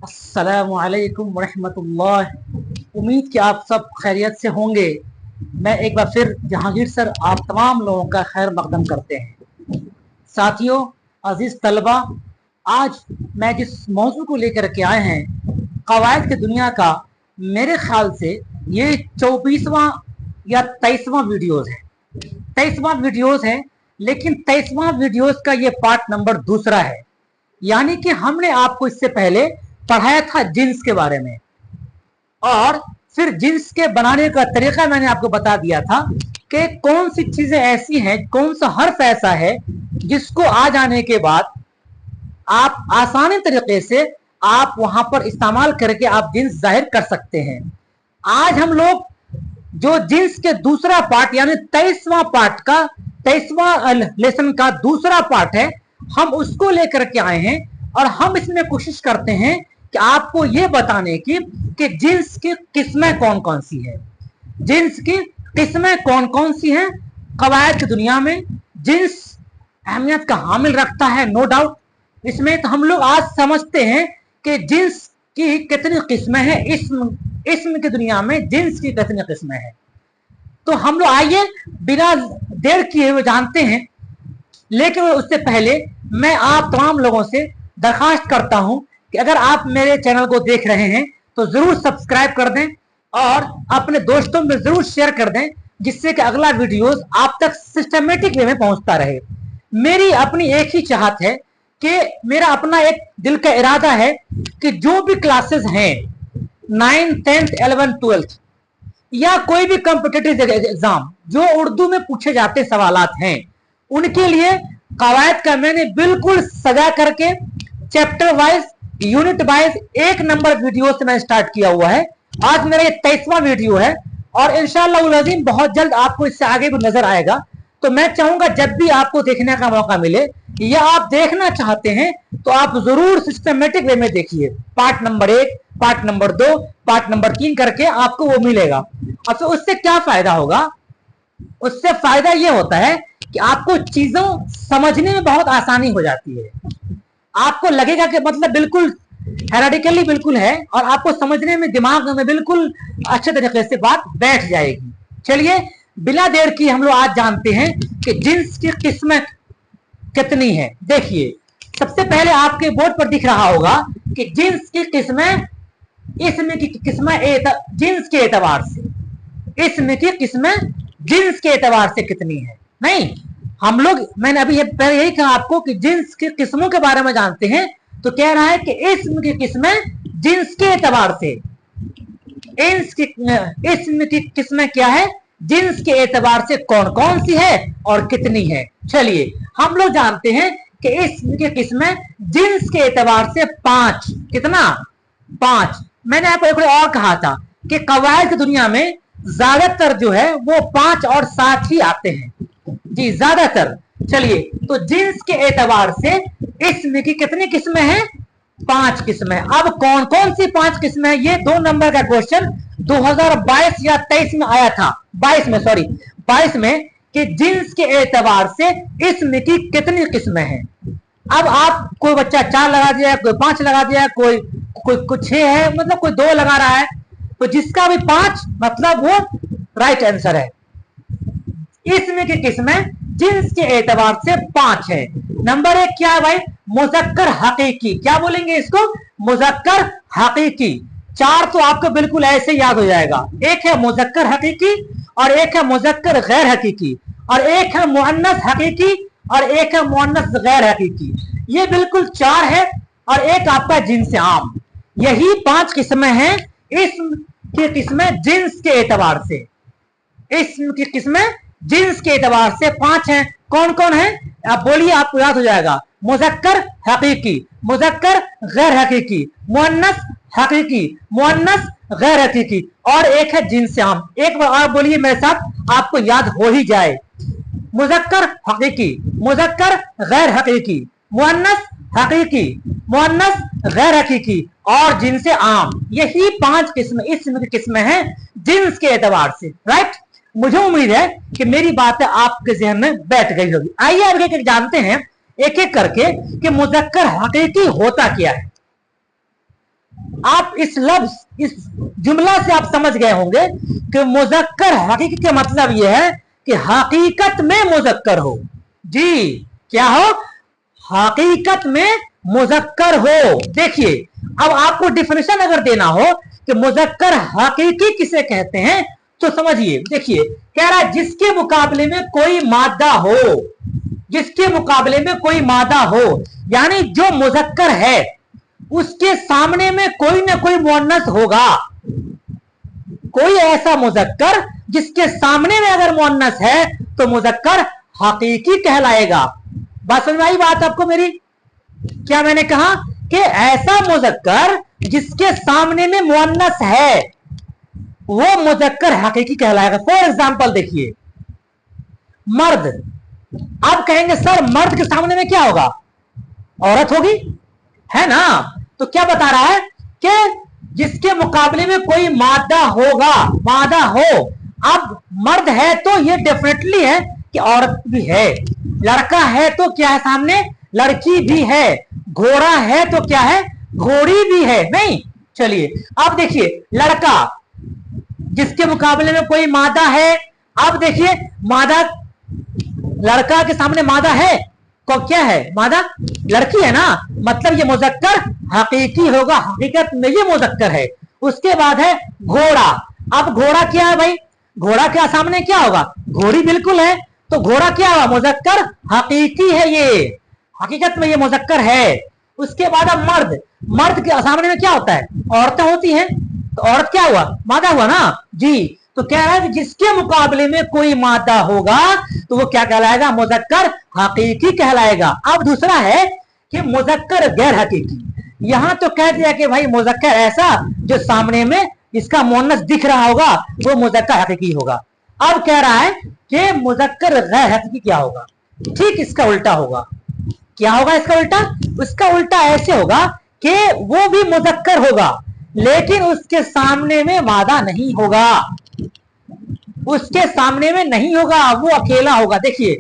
अस्सलामुअलैकुम वरहमतुल्लाह। उम्मीद कि आप सब खैरियत से होंगे। मैं एक बार फिर जहांगीर सर आप तमाम लोगों का खैर मकदम करते हैं। साथियों, अजीज तलबा, आज मैं जिस मौजू को लेकर के आए हैं, कवायद की दुनिया का, मेरे ख्याल से ये 24वां या 23वां वीडियोस है। 23वां वीडियोस है, लेकिन 23वां वीडियोस का ये पार्ट नंबर दूसरा है। यानी कि हमने आपको इससे पहले पढ़ाया था जिन्स के बारे में, और फिर जिन्स के बनाने का तरीका मैंने आपको बता दिया था कि कौन सी चीजें ऐसी हैं, कौन सा हर्फ ऐसा है जिसको आ जाने के बाद आप आसानी तरीके से आप वहां पर इस्तेमाल करके आप जिन्स जाहिर कर सकते हैं। आज हम लोग जो जिन्स के दूसरा पार्ट यानी 23वां पार्ट का 23वां लेसन का दूसरा पार्ट है, हम उसको लेकर के आए हैं और हम इसमें कोशिश करते हैं कि आपको यह बताने की कि जिन्स की किस्में कौन कौन सी है। जिन्स की किस्में कौन कौन सी हैं। कवायद की दुनिया में जिन्स अहमियत का हामिल रखता है, नो डाउट। इसमें तो हम लोग आज समझते हैं कि जिन्स की कितनी किस्में हैं। इस्म की दुनिया में जिन्स की कितनी किस्में हैं, तो हम लोग आइए बिना देर किए हुए जानते हैं। लेकिन उससे पहले मैं आप तमाम लोगों से दरखास्त करता हूं कि अगर आप मेरे चैनल को देख रहे हैं तो जरूर सब्सक्राइब कर दें और अपने दोस्तों में जरूर शेयर कर दें, जिससे कि अगला वीडियोस आप तक सिस्टमेटिक वे में पहुंचता रहे। मेरी अपनी एक ही चाहत है कि मेरा अपना एक दिल का इरादा है कि जो भी क्लासेस हैं 9th 10th 11th 12th या कोई भी कॉम्पिटिटिव एग्जाम जो उर्दू में पूछे जाते सवालात हैं, उनके लिए कवायद का मैंने बिल्कुल सजा करके चैप्टर वाइज, यूनिट वाइज एक नंबर वीडियो से मैं स्टार्ट किया हुआ है। आज मेरा ये 23वां वीडियो है और इंशाअल्लाह उल अज़ीम बहुत जल्द आपको इससे आगे भी नजर आएगा। तो मैं चाहूंगा जब भी आपको देखने का मौका मिले या आप देखना चाहते हैं तो आप जरूर सिस्टमेटिक वे में देखिए। Part number 1, part number 2, part number 3 करके आपको वो मिलेगा। और फिर उससे क्या फायदा होगा? उससे फायदा ये होता है कि आपको चीजों समझने में बहुत आसानी हो जाती है। आपको लगेगा कि मतलब बिल्कुल हेराडिकली बिल्कुल है और आपको समझने में, दिमाग में बिल्कुल अच्छे तरीके से बात बैठ जाएगी। चलिए बिना देर की हम लोग आज जानते हैं कि जिन्स की किस्में कितनी है। देखिए, सबसे पहले आपके बोर्ड पर दिख रहा होगा कि जिन्स की किस्में, इसमें की किस्में जिन्स के एतबार से, इसमें की किस्में जिन्स के एतबार से कितनी है। नहीं, हम लोग, मैंने अभी पहले यही कहा आपको कि जिन्स की किस्मों के बारे में जानते हैं, तो कह रहा है कि इसम की किस्में जिन्स के एतबार से, इसम की किस्में क्या है, जिन्स के एतबार से कौन कौन सी है और कितनी है। चलिए हम लोग जानते हैं कि इसम की किस्में जिन्स के एतबार से 5। कितना? 5। मैंने आपको एक और कहा था कि कवायद की दुनिया में ज्यादातर जो है वो 5 और 7 ही आते हैं जी, ज्यादातर। चलिए, तो जिन्स के एतबार से इसम की कितनी किस्में हैं? 5 किस्में। अब कौन कौन सी 5 किस्में? ये 2 नंबर का क्वेश्चन 2022 या 23 में आया था, 22 में कि जिन्स के एतबार से इसम की कितनी किस्में हैं। अब आप, कोई बच्चा 4 लगा दिया, कोई 5 लगा दिया, कोई 6 है, मतलब कोई 2 लगा रहा है, तो जिसका भी 5 मतलब वो राइट आंसर है। इसमें की किस्में जिन्स के एतबार से 5 है। नंबर 1 क्या है भाई? मुज़क्कर हकीकी। क्या बोलेंगे इसको? मुज़क्कर हकीकी। 4 तो आपको बिल्कुल ऐसे याद हो जाएगा। एक है मुज़क्कर हकीकी, और एक है मुज़क्कर गैर हकीकी, और एक है मुअन्नस हकीकी, और एक है मुअन्नस गैर हकीकी। ये बिल्कुल 4 है, और एक आपका जिन्स आम। यही 5 किस्में हैं इसम की किस्में जिन्स के एतबार से। इसम की किस्में जिन्स के एतबार से 5 हैं। कौन कौन है आप बोलिए, आपको याद हो जाएगा। मुज़क्कर हकीकी, मुज़क्कर गैर हकीकी, मुअन्नस हकीकी, मुअन्नस गैर हकीकी, और एक है जिन्स आम। एक बार और बोलिए मेरे साथ, आपको याद हो ही जाए। मुज़क्कर हकीकी, मुज़क्कर गैर हकीकी, मुअन्नस हकीकी, मुअन्नस गैर हकीकी और जिन्स आम। यही 5 किस्में इसम की किस्में हैं जिन्स के एतबार से। राइट? मुझे उम्मीद है कि मेरी बातें आपके ज़हन में बैठ गई होगी। आइए अब एक एक जानते हैं एक एक करके कि मुज़क्कर हकीकी होता क्या है। आप इस लफ्ज, इस जुमला से आप समझ गए होंगे कि मुजक्कर हकीकी का मतलब यह है कि हकीकत में मुजक्कर हो। जी, क्या हो? हकीकत में मुजक्कर हो। देखिए, अब आपको डिफिनेशन अगर देना हो कि मुजक्कर हकीकी किसे कहते हैं तो समझिए। देखिए, कह रहा है जिसके मुकाबले में कोई मादा हो, जिसके मुकाबले में कोई मादा हो, यानी जो मुजक्कर है उसके सामने में कोई ना कोई मुअन्नस होगा। कोई ऐसा मुजक्कर जिसके सामने में अगर मुअन्नस है तो मुजक्कर हकीकी कहलाएगा। बात समझ में आई बात आपको मेरी? क्या मैंने कहा कि ऐसा मुजक्कर जिसके सामने में मुअन्नस है वो मुजक्कर हकीकी कहलाएगा। फॉर एग्जाम्पल देखिए, मर्द। आप कहेंगे सर मर्द के सामने में क्या होगा? औरत होगी, है ना? तो क्या बता रहा है कि जिसके मुकाबले में कोई मादा होगा, मादा हो। अब मर्द है तो ये डेफिनेटली है कि औरत भी है, लड़का है तो क्या है सामने? लड़की भी है, घोड़ा है तो क्या है? घोड़ी भी है। नहीं, चलिए अब देखिए, लड़का जिसके मुकाबले में कोई मादा है। अब देखिए, मादा, लड़का के सामने मादा है को क्या है? मादा लड़की है ना, मतलब ये मुजक्कर हकीकी होगा, हकीकत में ये मुजक्कर है। उसके बाद है घोड़ा। अब घोड़ा क्या है भाई? घोड़ा के सामने क्या होगा? घोड़ी बिल्कुल है, तो घोड़ा क्या हुआ? मुजक्कर हकीकी है, ये हकीकत में ये मुजक्कर है। उसके बाद अब मर्द। मर्द के सामने में क्या होता है? औरतें होती हैं, तो औरत क्या हुआ? मादा हुआ ना जी। तो कह रहा है कि जिसके मुकाबले में कोई मादा होगा तो वो क्या कहलाएगा? मुजक्कर हकीकी कहलाएगा। अब दूसरा है कि मुजक्कर गैर हकीकी। यहां तो कह दिया कि भाई मुजक्कर ऐसा जो सामने में इसका मुअन्नस दिख रहा होगा वो मुजक्कर हकीकी होगा। अब कह रहा है कि मुजक्कर गैर हकीकी क्या होगा? ठीक इसका उल्टा होगा। क्या होगा इसका उल्टा? उसका उल्टा ऐसे होगा कि वो भी मुजक्कर होगा लेकिन उसके सामने में मादा नहीं होगा, उसके सामने में नहीं होगा, वो अकेला होगा। देखिए,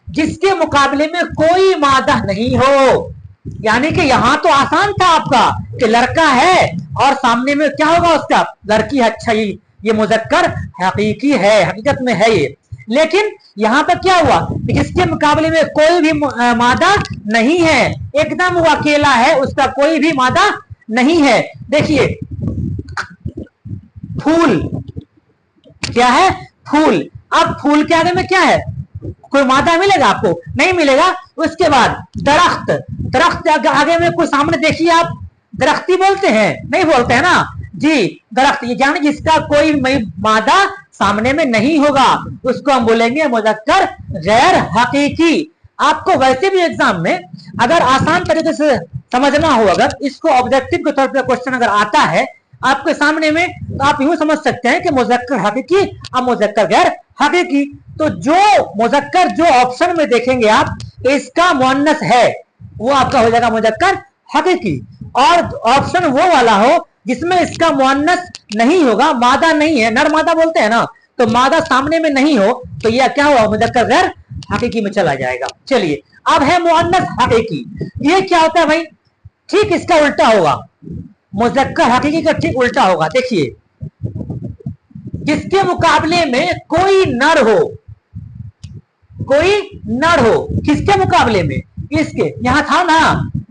जिसके मुकाबले में कोई मादा नहीं हो, यानी कि यहां तो आसान था आपका कि लड़का है और सामने में क्या होगा उसका? लड़की। अच्छा, ये मुजक्कर हकीकी है, हकीकत में है ये। लेकिन यहां पर क्या हुआ? जिसके मुकाबले में कोई भी मादा नहीं है, एकदम वो अकेला है, उसका कोई भी मादा नहीं है। देखिए, फूल क्या है? फूल। अब फूल के आगे में क्या है? कोई मादा मिलेगा आपको? नहीं मिलेगा। उसके बाद दरख्त। दरख्त के आगे में कोई सामने देखिए आप, दरख्ती बोलते हैं? नहीं बोलते हैं ना जी। दरख्त, ये जाने जिसका कोई मादा सामने में नहीं होगा उसको हम बोलेंगे मुजक्कर गैर हकीकी। आपको वैसे भी एग्जाम में अगर आसान तरीके से समझना हो, अगर इसको ऑब्जेक्टिव के तौर पर क्वेश्चन अगर आता है आपके सामने में, तो आप यूं समझ सकते हैं कि मुजक्कर हकीकी और मुजक्कर गैर हकीकी। तो जो मुजक्कर जो ऑप्शन में देखेंगे आप, इसका मुअन्नस है, वो आपका हो जाएगा मुजक्कर हकीकी। और ऑप्शन वो वाला हो जिसमें इसका मुअन्नस नहीं होगा, मादा नहीं है, नर मादा बोलते हैं ना, तो मादा सामने में नहीं हो, तो यह क्या हुआ? मुजक्कर गैर हकीकी में चला जाएगा। चलिए, अब है मुअन्नस हकीकी। ये क्या होता है भाई? ठीक इसका उल्टा होगा, मुजक्कर हकीकी का ठीक उल्टा होगा। देखिए, जिसके मुकाबले में कोई नर हो, कोई नर हो, किसके मुकाबले में? इसके। यहां था ना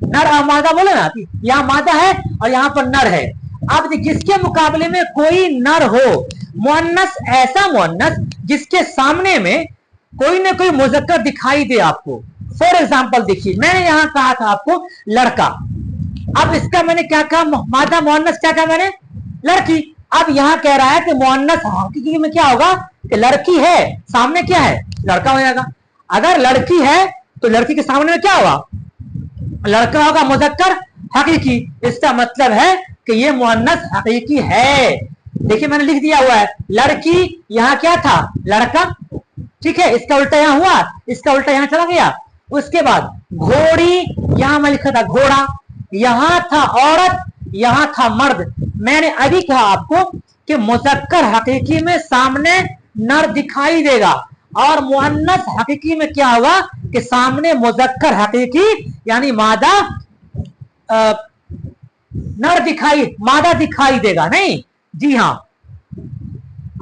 नर और मादा बोले ना, यहां मादा है और यहां पर नर है। अब जिसके मुकाबले में कोई नर हो, मुअन्नस, ऐसा मुअन्नस जिसके सामने में कोई ना कोई मुजक्कर दिखाई दे आपको। फॉर एग्जाम्पल देखिए, मैंने यहां कहा था आपको लड़का। अब इसका मैंने क्या कहा? मादा मुअन्नस क्या कहा मैंने? लड़की। अब यहां कह रहा है कि मुअन्नस हकीकी में क्या होगा? कि लड़की है, सामने क्या है? लड़का हो जाएगा। अगर लड़की है तो लड़की के सामने में क्या होगा? लड़का होगा, मुजक्कर हकीकी। इसका मतलब है कि ये मुअन्नस हकीकी है। देखिए, मैंने लिख दिया हुआ है लड़की, यहां क्या था? लड़का। ठीक है, इसका उल्टा यहां हुआ, इसका उल्टा यहां चला गया। उसके बाद घोड़ी, यहां मैं लिखा था घोड़ा, यहां था औरत, यहां था मर्द। मैंने अभी कहा आपको कि मुजक्कर हकीकी में सामने नर दिखाई देगा और मुअन्नस हकीकी में क्या होगा? कि सामने मुजक्कर हकीकी यानी मादा नर दिखाई, मादा दिखाई देगा नहीं। जी हाँ।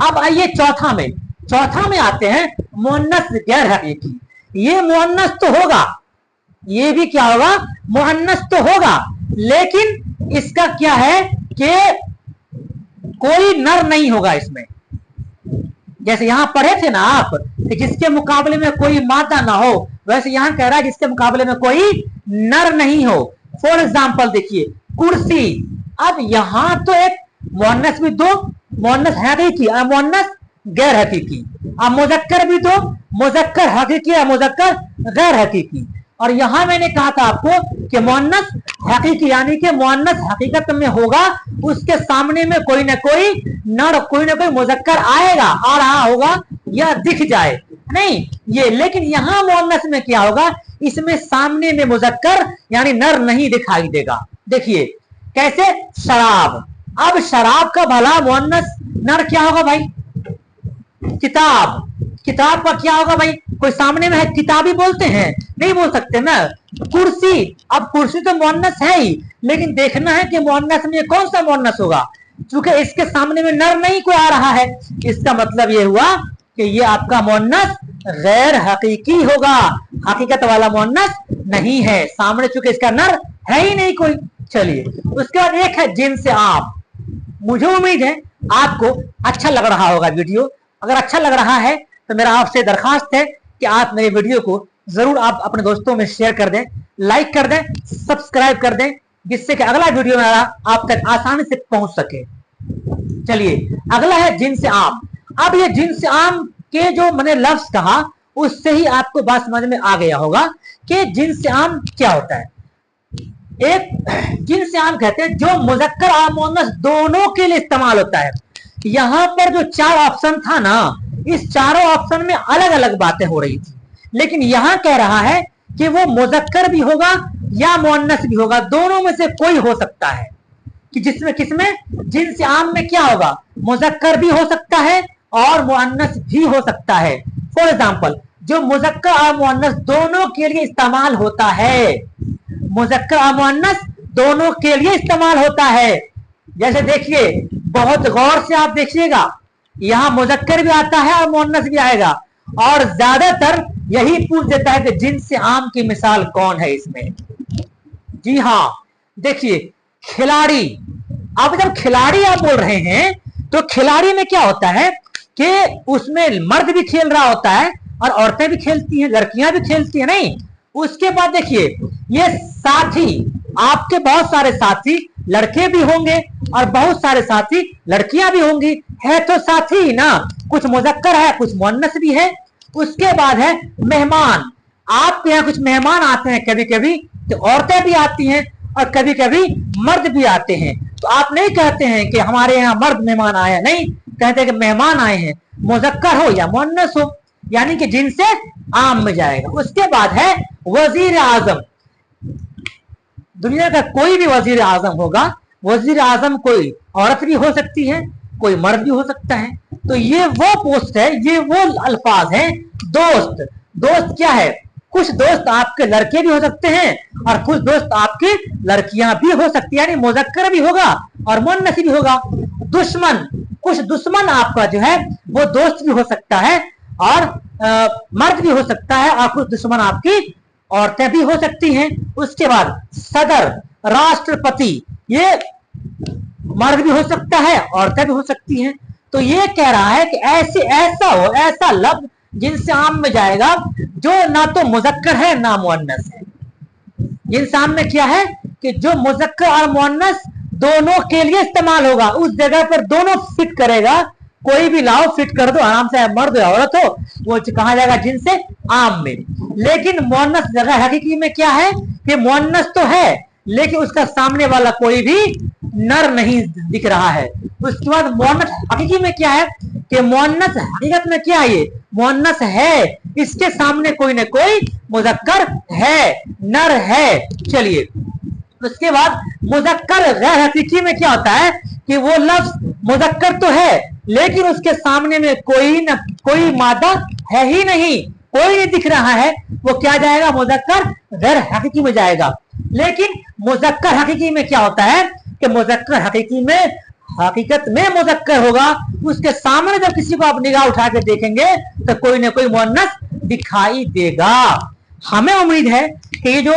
अब आइए चौथा में आते हैं मुअन्नस गैर हकीकी। ये मुअन्नस तो होगा, ये भी क्या होगा, मुअन्नस तो होगा, लेकिन इसका क्या है कि कोई नर नहीं होगा इसमें। जैसे यहां पढ़े थे ना आप कि जिसके मुकाबले में कोई मादा ना हो, वैसे यहां कह रहा है जिसके मुकाबले में कोई नर नहीं हो। फॉर एग्जाम्पल देखिए कुर्सी। अब यहां तो एक मुअन्नस भी दो, मुअन्नस हकीकी और मुअन्नस गैर हकीकी। अब मुजक्कर भी दो, मुजक्कर हकीकी और मुजक्कर गैर हकीकी। और यहां मैंने कहा था आपको कि मुअन्नस हकीकी यानी कि मुअन्नस हकीकत में होगा, उसके सामने में कोई ना कोई नर, कोई ना कोई मुजक्कर आएगा, आ रहा होगा या दिख जाए नहीं ये। लेकिन यहां मुअन्नस में क्या होगा, इसमें सामने में मुजक्कर यानी नर नहीं दिखाई देगा। देखिए कैसे, शराब। अब शराब का भला मुअन्नस नर क्या होगा भाई, किताब। किताब का क्या होगा भाई, कोई सामने में है, किताबी बोलते हैं, नहीं बोल सकते ना। कुर्सी, अब कुर्सी तो मुअन्नस है ही, लेकिन देखना है कि मुअन्नस में कौन सा मुअन्नस होगा, क्योंकि इसके सामने में नर नहीं कोई आ रहा है। इसका मतलब ये हुआ कि ये आपका मुअन्नस गैर हकीकी होगा, हकीकत वाला मुअन्नस नहीं है, सामने चूंकि इसका नर है ही नहीं कोई। चलिए उसके बाद एक है जिन्स आम। मुझे उम्मीद है आपको अच्छा लग रहा होगा वीडियो। अगर अच्छा लग रहा है तो मेरा आपसे दरखास्त है कि आप मेरे वीडियो को जरूर आप अपने दोस्तों में शेयर कर दें, लाइक कर दें, सब्सक्राइब कर दें, जिससे कि अगला वीडियो मेरा आप तक आसानी से पहुंच सके। चलिए अगला है जिन्स आम। अब ये जिन्स आम के जो मैंने लफ्ज कहा उससे ही आपको बात समझ में आ गया होगा कि जिन्स आम क्या होता है। एक जिन्स आम कहते हैं जो मुजक्कर और मुअन्नस दोनों के लिए इस्तेमाल होता है। यहां पर जो 4 ऑप्शन था ना, इस चारों ऑप्शन में अलग अलग बातें हो रही थी, लेकिन यहां कह रहा है कि वो मुजक्कर भी होगा या मुअन्नस भी होगा, दोनों में से कोई हो सकता है। कि जिसमें किसमें, जिन्स आम में क्या होगा, मुजक्कर भी हो सकता है और मुअन्नस भी हो सकता है। फॉर एग्जाम्पल जो मुजक्कर और मुअन्नस दोनों के लिए इस्तेमाल होता है, मुजक्कर और मुअन्नस दोनों के लिए इस्तेमाल होता है। जैसे देखिए, बहुत गौर से आप देखिएगा, यहां मुजक्कर भी आता है और मुअन्नस भी आएगा, और ज्यादातर यही पूछ देता है कि जिन्स आम की मिसाल कौन है इसमें। जी हाँ, देखिए खिलाड़ी। अब जब खिलाड़ी आप बोल रहे हैं तो खिलाड़ी में क्या होता है कि उसमें मर्द भी खेल रहा होता है और औरतें भी खेलती हैं, लड़कियां भी खेलती हैं नहीं। उसके बाद देखिए ये साथी, आपके बहुत सारे साथी लड़के भी होंगे और बहुत सारे साथी लड़कियां भी होंगी, है तो साथी ही ना, कुछ मुजक्कर है कुछ मुअन्नस भी है। उसके बाद है मेहमान। आपके यहाँ कुछ मेहमान आते हैं, कभी कभी तो औरतें भी आती हैं और कभी कभी मर्द भी आते हैं। तो आप नहीं कहते हैं कि हमारे यहाँ मर्द मेहमान आए हैं, नहीं, कहते हैं कि मेहमान आए हैं, मुजक्कर हो या मुअन्नस हो, यानी कि जिनसे आम में जाएगा। उसके बाद है वजीर आजम। दुनिया का कोई भी वजीर आजम होगा, वजीर आजम कोई औरत भी हो सकती है, कोई मर्द भी हो सकता है। तो ये वो पोस्ट है, ये वो अल्फाज हैं। दोस्त, दोस्त क्या है, कुछ दोस्त आपके लड़के भी हो सकते हैं और कुछ दोस्त आपकी लड़कियां भी हो सकती है, यानी मुजक्कर भी होगा और मुअन्नस भी होगा। दुश्मन, कुछ दुश्मन आपका जो है वो दोस्त भी हो सकता है और मर्द भी हो सकता है, और कुछ दुश्मन आपकी औरतें भी हो सकती हैं। उसके बाद सदर, राष्ट्रपति, ये मर्द भी हो सकता है, औरतें भी हो सकती हैं। तो ये कह रहा है कि ऐसा लफ्ज जिनसे आम में जाएगा जो ना तो मुजक्कर है ना मुअन्नस है। जिनसे आम में क्या है कि जो मुजक्कर और मुअन्नस दोनों के लिए इस्तेमाल होगा, उस जगह पर दोनों फिट करेगा। कोई भी लाओ फिट कर दो आराम से, मर्द या औरत हो, वो कहा जाएगा जिनसे आम में। लेकिन मुअन्नस जगह हकीकी में क्या है कि मुअन्नस तो है लेकिन उसका सामने वाला कोई भी नर नहीं दिख रहा है। उसके बाद मुअन्नस हकीकी में क्या है कि मुअन्नस हकीकत में क्या है, ये मुअन्नस है, इसके सामने कोई न कोई मुजक्कर है, नर है। चलिए उसके बाद मुजक्कर गैर हकीकी में क्या होता है कि वो लफ्ज मुजक्कर तो है लेकिन उसके सामने में कोई मादा है ही नहीं, कोई नहीं दिख रहा है, वो क्या जाएगा, मुजक्कर गैर हकीकी में जाएगा। लेकिन मुजक्कर हकीकी में क्या होता है कि मुज़क्कर हकीकत में मुज़क्कर होगा, उसके सामने जब किसी को आप निगाह उठा के देखेंगे तो कोई ना कोई मुअन्नस दिखाई देगा। हमें उम्मीद है कि ये जो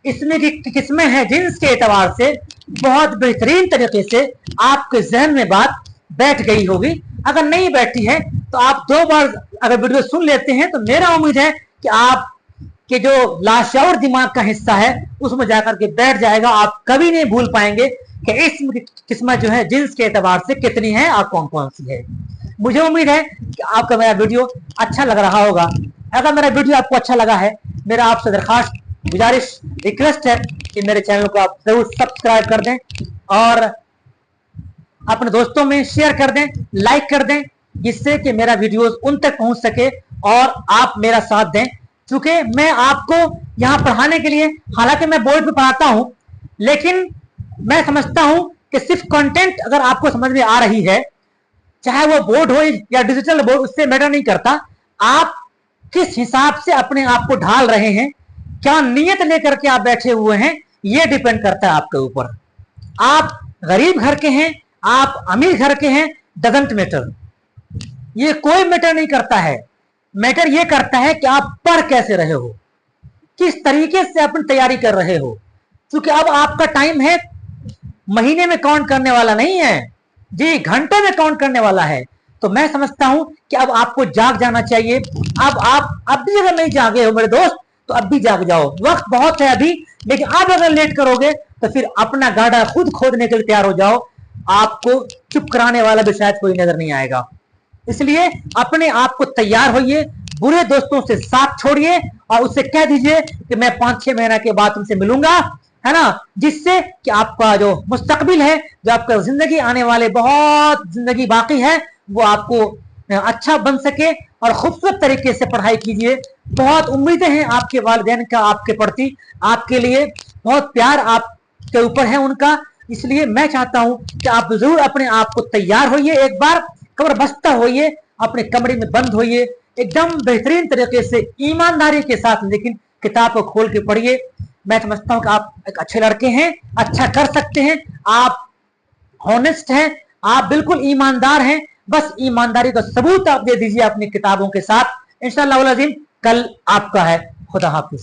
इसमें की किस्में हैं जिन्स के एतबार से बहुत बेहतरीन तरीके से आपके जहन में बात बैठ गई होगी। अगर नहीं बैठी है तो आप 2 बार अगर वीडियो सुन लेते हैं तो मेरा उम्मीद है कि आप के जो लाशऊर दिमाग का हिस्सा है उसमें जाकर के बैठ जाएगा। आप कभी नहीं भूल पाएंगे कि इस किस्मत जो है जिन्स के एतबार से कितनी है और कौन कौन सी है। मुझे उम्मीद है कि आपका मेरा वीडियो अच्छा लग रहा होगा। अगर मेरा वीडियो आपको अच्छा लगा है, मेरा आपसे दरखास्त गुजारिश रिक्वेस्ट है कि मेरे चैनल को आप जरूर सब्सक्राइब कर दें और अपने दोस्तों में शेयर कर दें, लाइक कर दें, जिससे कि मेरा वीडियोस उन तक पहुंच सके और आप मेरा साथ दें। चूंकि मैं आपको यहाँ पढ़ाने के लिए, हालांकि मैं बोर्ड पे पढ़ाता हूँ, लेकिन मैं समझता हूँ कि सिर्फ कंटेंट अगर आपको समझ में आ रही है, चाहे वो बोर्ड हो या डिजिटल बोर्ड, उससे मैटर नहीं करता। आप किस हिसाब से अपने आप को ढाल रहे हैं, क्या नियत लेकर के आप बैठे हुए हैं, ये डिपेंड करता है आपके ऊपर। आप गरीब घर के हैं, आप अमीर घर के हैं, डजंट मैटर, ये कोई मैटर नहीं करता है। मैटर ये करता है कि आप पढ़ कैसे रहे हो, किस तरीके से अपनी तैयारी कर रहे हो। क्योंकि अब आपका टाइम है, महीने में काउंट करने वाला नहीं है जी, घंटे में काउंट करने वाला है। तो मैं समझता हूं कि अब आपको जाग जाना चाहिए। अब आप अब भी अगर नहीं जागे हो मेरे दोस्त, तो अब भी जाग जाओ, वक्त बहुत है अभी। लेकिन अब अगर लेट करोगे तो फिर अपना गाढ़ा खुद खोदने के लिए तैयार हो जाओ, आपको चुप कराने वाला भी शायद कोई नजर नहीं आएगा। इसलिए अपने आप को तैयार होइए, बुरे दोस्तों से साथ छोड़िए और उससे कह दीजिए कि मैं 5-6 महीना के बाद तुमसे मिलूंगा, है ना, जिससे कि आपका जो मुस्तकबिल है, जो आपका जिंदगी आने वाले बहुत जिंदगी बाकी है, वो आपको अच्छा बन सके। और खूबसूरत तरीके से पढ़ाई कीजिए। बहुत उम्मीदें हैं आपके वालिदैन का आपके प्रति, आपके लिए बहुत प्यार आपके ऊपर है उनका। इसलिए मैं चाहता हूं कि आप जरूर अपने आप को तैयार होइए, एक बार कब्र बस्ता होइए, अपने कमरे में बंद होइए, एकदम बेहतरीन तरीके से ईमानदारी के साथ, लेकिन किताब को खोल के पढ़िए। मैं समझता हूं कि आप एक अच्छे लड़के हैं, अच्छा कर सकते हैं, आप हॉनेस्ट हैं, आप बिल्कुल ईमानदार हैं। बस ईमानदारी का सबूत आप दे दीजिए अपनी किताबों के साथ। इंशाअल्लाह कल आपका है। खुदा हाफिज।